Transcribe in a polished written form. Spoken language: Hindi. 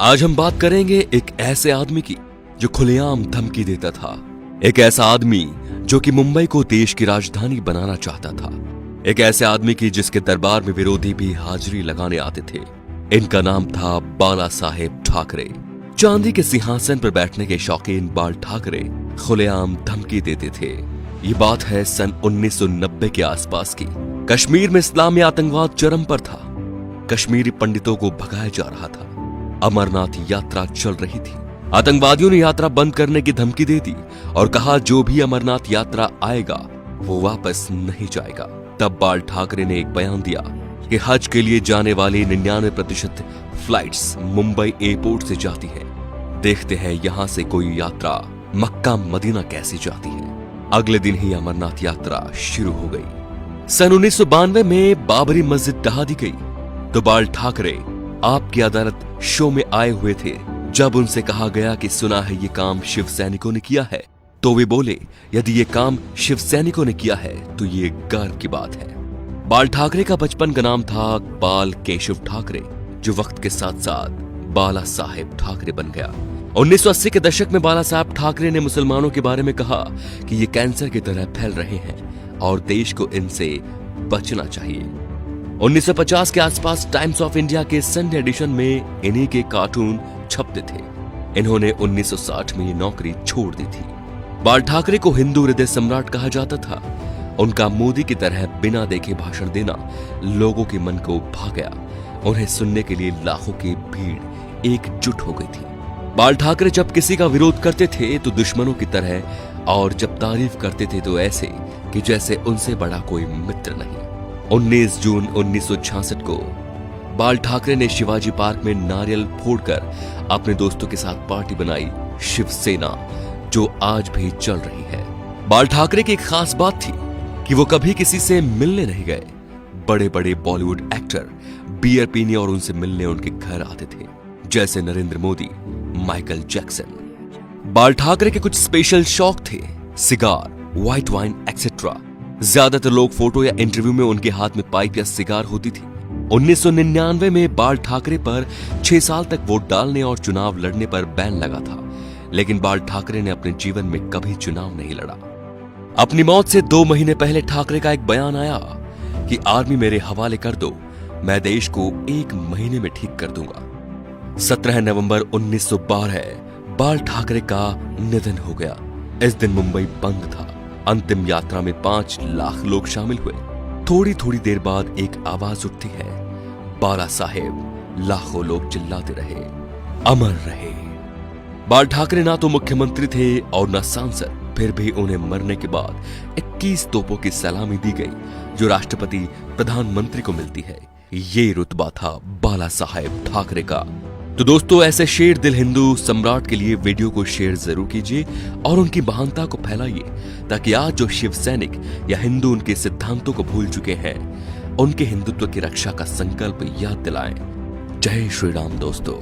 आज हम बात करेंगे एक ऐसे आदमी की जो खुलेआम धमकी देता था। एक ऐसा आदमी जो कि मुंबई को देश की राजधानी बनाना चाहता था। एक ऐसे आदमी की जिसके दरबार में विरोधी भी हाजिरी लगाने आते थे। इनका नाम था बाला साहेब ठाकरे। चांदी के सिंहासन पर बैठने के शौकीन बाल ठाकरे खुलेआम धमकी देते थे। ये बात है सन 1990 के आसपास की। कश्मीर में इस्लामी आतंकवाद चरम पर था। कश्मीरी पंडितों को भगाया जा रहा था। अमरनाथ यात्रा चल रही थी। आतंकवादियों ने यात्रा बंद करने की धमकी दे दी और कहा जो भी अमरनाथ यात्रा आएगा वो वापस नहीं जाएगा। तब बाल ठाकरे ने एक बयान दिया कि हज के लिए जाने वाली 99% फ्लाइट्स मुंबई एयरपोर्ट से जाती है। देखते हैं यहां से कोई यात्रा मक्का मदीना कैसे जाती है। अगले दिन ही अमरनाथ यात्रा शुरू हो गई। सन 1992 में बाबरी मस्जिद ढहा दी गई तो बाल ठाकरे आपकी अदालत शो में आए हुए थे। जब उनसे कहा गया कि सुना है ये काम शिव सैनिकों ने किया है, तो वे बोले यदि ये काम शिव सैनिकों ने किया है तो ये गर्व की बात है। बाल ठाकरे का बचपन का नाम था बाल केशव ठाकरे, जो वक्त के साथ साथ बाला साहेब ठाकरे बन गया। 1980 के दशक में बाला साहेब ठाकरे ने मुसलमानों के बारे में कहा कि ये कैंसर की तरह फैल रहे हैं और देश को इनसे बचना चाहिए। 1950 के आसपास टाइम्स ऑफ इंडिया के संडे एडिशन में इन्हीं के कार्टून छपते थे। इन्होंने 1960 में ये नौकरी छोड़ दी थी। बाल ठाकरे को हिंदू हृदय सम्राट कहा जाता था। उनका मोदी की तरह बिना देखे भाषण देना लोगों के मन को भा गया। उन्हें सुनने के लिए लाखों की भीड़ एकजुट हो गई थी। बाल ठाकरे जब किसी का विरोध करते थे तो दुश्मनों की तरह, और जब तारीफ करते थे तो ऐसे कि जैसे उनसे बड़ा कोई मित्र नहीं। 19 जून 1966 को बाल ठाकरे ने शिवाजी पार्क में नारियल फोड़कर अपने दोस्तों के साथ पार्टी बनाई, शिवसेना, जो आज भी चल रही है। बाल ठाकरे की एक खास बात थी कि वो कभी किसी से मिलने नहीं गए। बड़े बड़े बॉलीवुड एक्टर बियर पीने और उनसे मिलने उनके घर आते थे, जैसे नरेंद्र मोदी, माइकल जैक्सन। बाल ठाकरे के कुछ स्पेशल शौक थे, सिगार, व्हाइट वाइन एक्सेट्रा। ज्यादातर लोग फोटो या इंटरव्यू में उनके हाथ में पाइप या सिगार होती थी। 1999 में बाल ठाकरे पर 6 साल तक वोट डालने और चुनाव लड़ने पर बैन लगा था, लेकिन बाल ठाकरे ने अपने जीवन में कभी चुनाव नहीं लड़ा। अपनी मौत से 2 महीने पहले ठाकरे का एक बयान आया कि आर्मी मेरे हवाले कर दो, मैं देश को 1 महीने में ठीक कर दूंगा। 17 नवंबर 1912 बाल ठाकरे का निधन हो गया। इस दिन मुंबई बंद था। अंतिम यात्रा में 5 लाख लोग शामिल हुए। थोड़ी थोड़ी देर बाद एक आवाज उठती है, बाला साहेब। लाखों लोग चिल्लाते रहे, अमर रहे। बाल ठाकरे ना तो मुख्यमंत्री थे और ना सांसद, फिर भी उन्हें मरने के बाद 21 तोपों की सलामी दी गई, जो राष्ट्रपति प्रधानमंत्री को मिलती है। ये रुतबा था बाला साहेब ठाकरे का। तो दोस्तों, ऐसे शेर दिल हिंदू सम्राट के लिए वीडियो को शेयर जरूर कीजिए और उनकी महानता को फैलाइए, ताकि आज जो शिव सैनिक या हिंदू उनके सिद्धांतों को भूल चुके हैं, उनके हिंदुत्व की रक्षा का संकल्प याद दिलाएं। जय श्री राम दोस्तों।